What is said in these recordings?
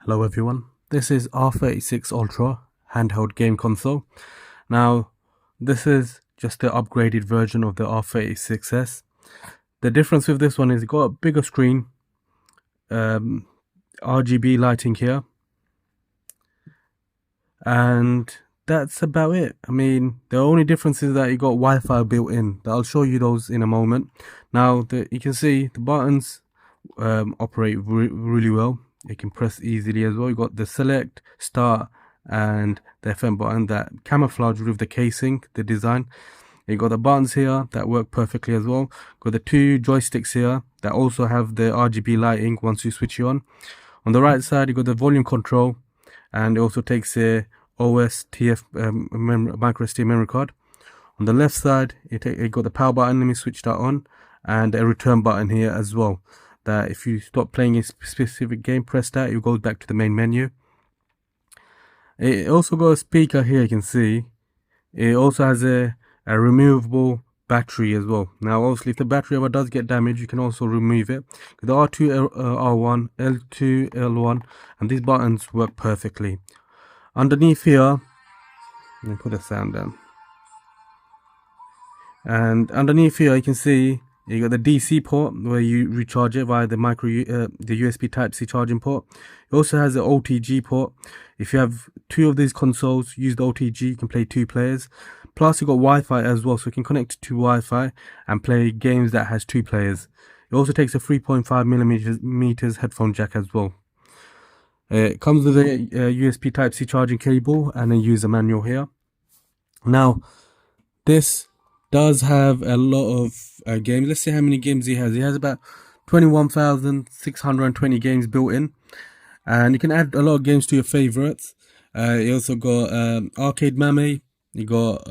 Hello everyone, this is R36 Ultra handheld game console. Now this is just the upgraded version of the R36S. The difference with this one is it's got a bigger screen, RGB lighting here, and that's about it. I mean, the only difference is that you got Wi-Fi built in. I'll show you those in a moment. Now you can see the buttons operate really well. You can press easily as well. You got the select, start, and the FM button that camouflage with the casing, the design. You got the buttons here that work perfectly as well. Got the two joysticks here that also have the RGB lighting once you switch it on. On the right side, you got the volume control, and it also takes a OSTF micro SD memory card. On the left side, it got the power button. Let me switch that on, and a return button here as well. That if you stop playing a specific game, press that, it goes back to the main menu. It also got a speaker here, you can see. It also has a removable battery as well. Now obviously if the battery ever does get damaged, you can also remove it. The R2, R1, L2, L1, and these buttons work perfectly. Underneath here, let me put the sound down. And underneath here you can see you got the DC port where you recharge it via the the USB Type-C charging port. It also has the OTG port. If you have two of these consoles, use the OTG, you can play 2 players. Plus you got Wi-Fi as well, so you can connect to Wi-Fi and play games that has 2 players. It also takes a 3.5mm headphone jack as well. It comes with a USB Type-C charging cable and a user manual here. Now this does have a lot of games. Let's see how many games he has. He has about 21,620 games built in, and you can add a lot of games to your favorites. You also got Arcade Mame, you got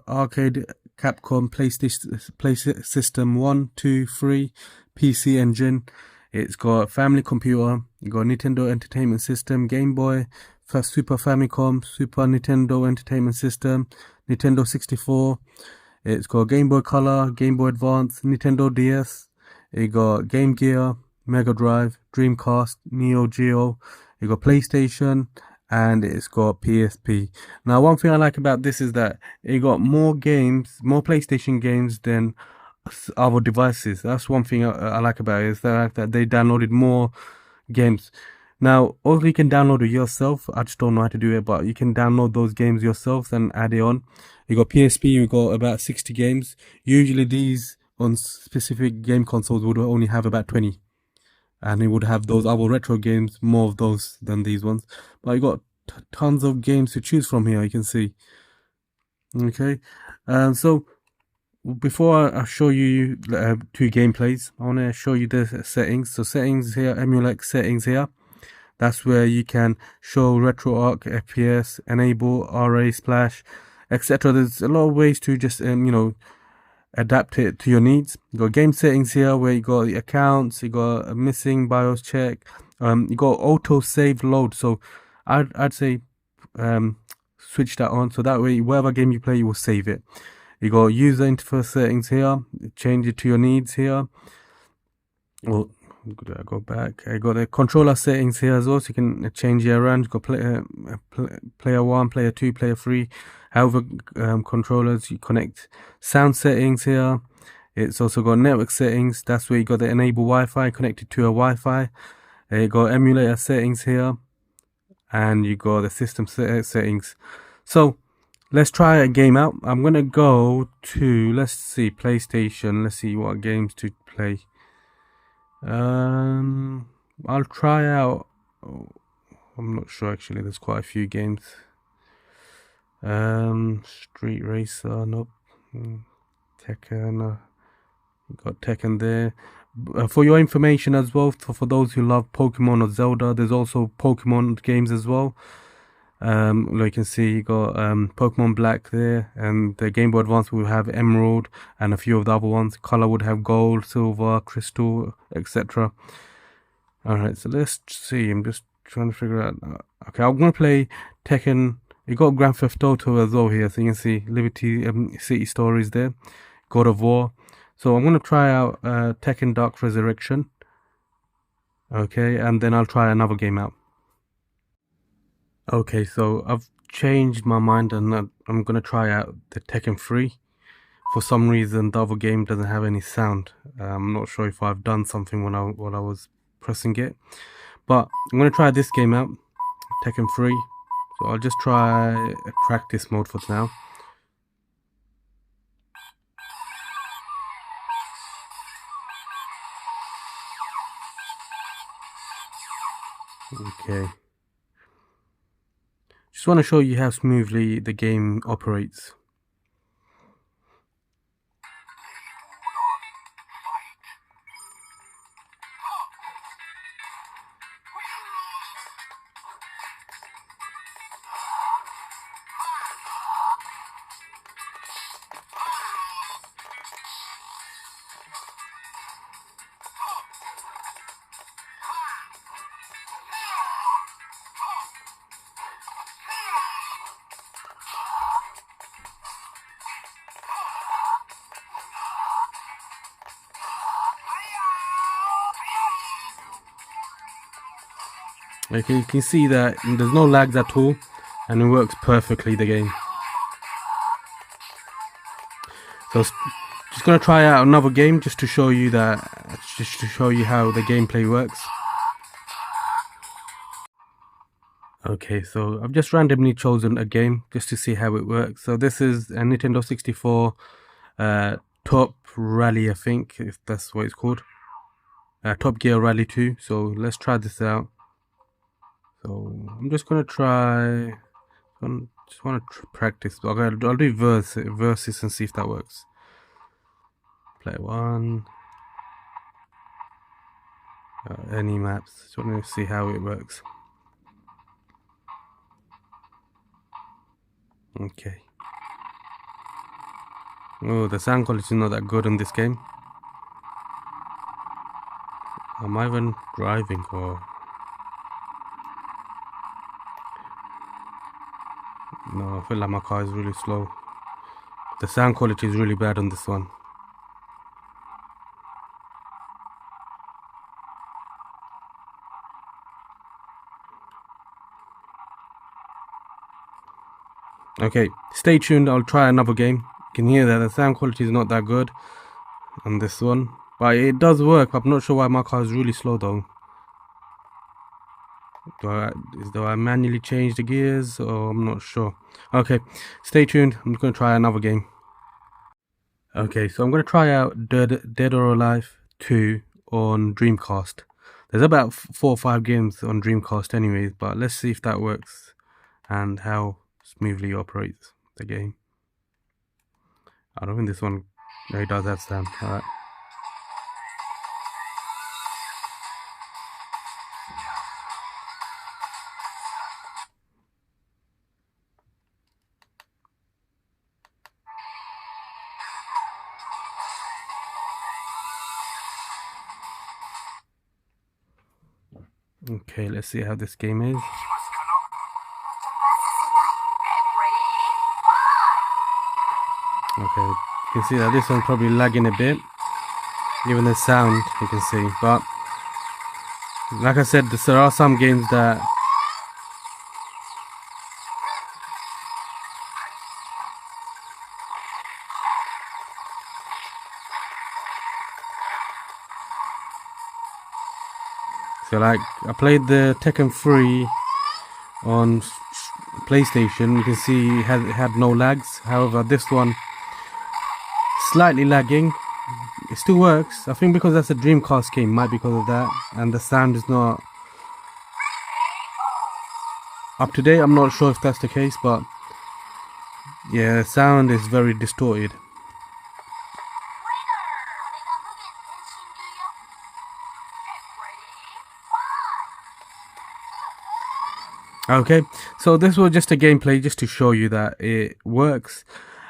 Arcade Capcom, PlayStation System 1, 2, 3, PC Engine. It's got Family Computer, you got Nintendo Entertainment System, Game Boy, Super Famicom, Super Nintendo Entertainment System, Nintendo 64. It's got Game Boy Color, Game Boy Advance, Nintendo DS. It got Game Gear, Mega Drive, Dreamcast, Neo Geo. It got PlayStation, and it's got PSP. Now, one thing I like about this is that it got more games, more PlayStation games than other devices. That's one thing I like about it, is the fact that they downloaded more games. Now, also you can download it yourself. I just don't know how to do it, but you can download those games yourself and add it on. You got PSP, you got about 60 games. Usually these on specific game consoles would only have about 20. And it would have those other retro games, more of those than these ones. But you got tons of games to choose from here, you can see. Okay, so before I show you 2 gameplays, I want to show you the settings. So settings here, emulate settings here. That's where you can show RetroArch, FPS, enable RA splash, etc. There's a lot of ways to just adapt it to your needs. You got game settings here where you got the accounts, you got a missing BIOS check, you got auto save load. So I'd say switch that on, so that way whatever game you play you will save it. You got user interface settings here, change it to your needs here. Well, go back. I got the controller settings here as well, so you can change it around. You got player 1, player 2, player 3. However, controllers you connect. Sound settings here. It's also got network settings. That's where you got the enable Wi-Fi connected to a Wi-Fi. You got emulator settings here, and you got the system settings. So let's try a game out. I'm gonna go to, let's see, PlayStation. Let's see what games to play. I'll try out, I'm not sure actually, there's quite a few games. Street Racer, nope. Tekken, you got Tekken there. For your information as well, for those who love Pokemon or Zelda, there's also Pokemon games as well. Like you can see, you got Pokemon Black there, and the Game Boy Advance will have Emerald and a few of the other ones. Color would have Gold, Silver, Crystal, etc. Alright, so let's see. I'm just trying to figure out. Okay, I'm gonna play Tekken. You got Grand Theft Auto as well here, so you can see Liberty City Stories there, God of War. So I'm gonna try out Tekken Dark Resurrection. Okay, and then I'll try another game out. Okay, so I've changed my mind and I'm gonna try out the Tekken 3. For some reason, the other game doesn't have any sound. I'm not sure if I've done something while I was pressing it, but I'm gonna try this game out, Tekken 3. So I'll just try a practice mode for now. Okay. Just want to show you how smoothly the game operates. Okay, you can see that there's no lags at all, and it works perfectly, the game. So just gonna try out another game just to show you how the gameplay works. Okay, so I've just randomly chosen a game just to see how it works. So this is a Nintendo 64 Top Rally, I think, if that's what it's called. Top Gear Rally 2. So let's try this out. So I'm just gonna try. Just want to practice. I'll do versus and see if that works. Play one. Any maps. Just want to see how it works. Okay. Oh, the sound quality is not that good in this game. Am I even driving or? No, I feel like my car is really slow. The sound quality is really bad on this one. Okay, stay tuned. I'll try another game. You can hear that the sound quality is not that good on this one, but it does work. I'm not sure why my car is really slow though. Do I manually change the gears, or I'm not sure. Okay, stay tuned. I'm going to try another game. Okay, so I'm going to try out Dead or Alive 2 on Dreamcast. There's about 4 or 5 games on Dreamcast anyways, but let's see if that works and how smoothly it operates the game. I don't think this one really does have sound. Alright. Okay, let's see how this game is. Okay, you can see that this one's probably lagging a bit. Even the sound, you can see. But, like I said, there are some games that so like I played the Tekken 3 on PlayStation. You can see it had no lags. However, this one slightly lagging. It still works. I think because that's a Dreamcast game, might be because of that, and the sound is not up to date. I'm not sure if that's the case, but yeah, the sound is very distorted. Okay, so this was just a gameplay just to show you that it works.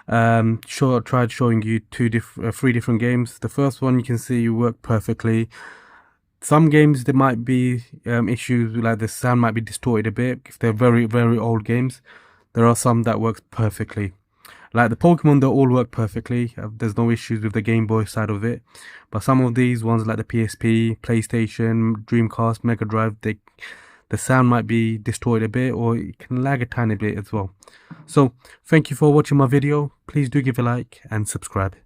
Tried showing you 3 different games. The first one you can see worked perfectly. Some games there might be issues, like the sound might be distorted a bit if they're very, very old games. There are some that works perfectly. Like the Pokemon, they all work perfectly. There's no issues with the Game Boy side of it. But some of these ones, like the PSP, PlayStation, Dreamcast, Mega Drive, they the sound might be distorted a bit, or it can lag a tiny bit as well. So thank you for watching my video. Please do give a like and subscribe.